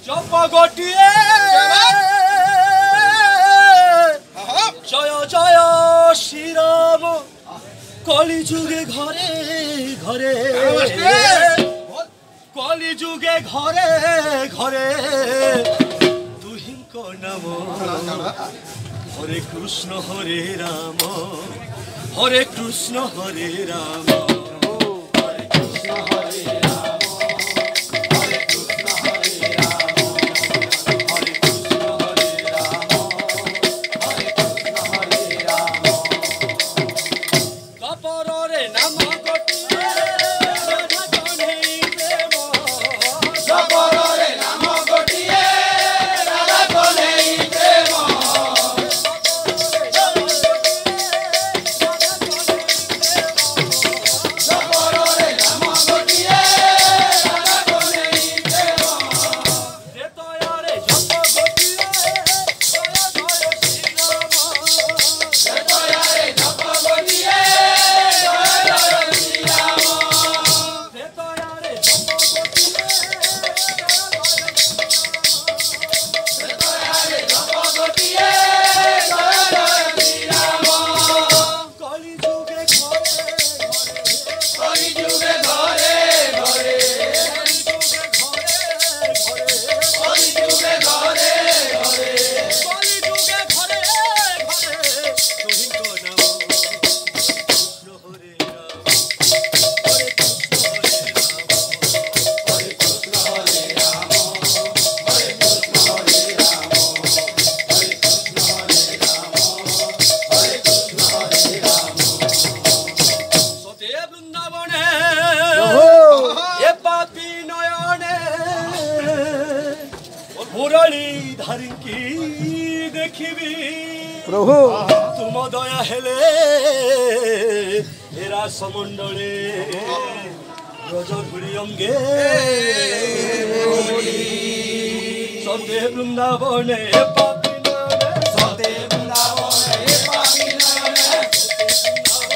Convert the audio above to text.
জপ গটিয়ে জয় জয় শ্রীরাম কলি যুগে ঘরে ঘরে কলি যুগে ঘরে ঘরে তুহিঙ্ক নাম হরে কৃষ্ণ হরে রাম হরে কৃষ্ণ হরে রাম হরে কৃষ্ণ হরে রাম হরে কৃষ্ণ হরে রাম হরে কৃষ্ণ হরে রাম হরে কৃষ্ণ হরে রাম গপরে নাম গটিয়ে রাধা কনেই প্রেম গপরে নাম গটিয়ে রাধা কনেই প্রেম प्रभु तुम दया हेले हेरा समंडले रजधुरी अंगे सते वृंदावने पापी नयने सते वृंदावने पापी नयने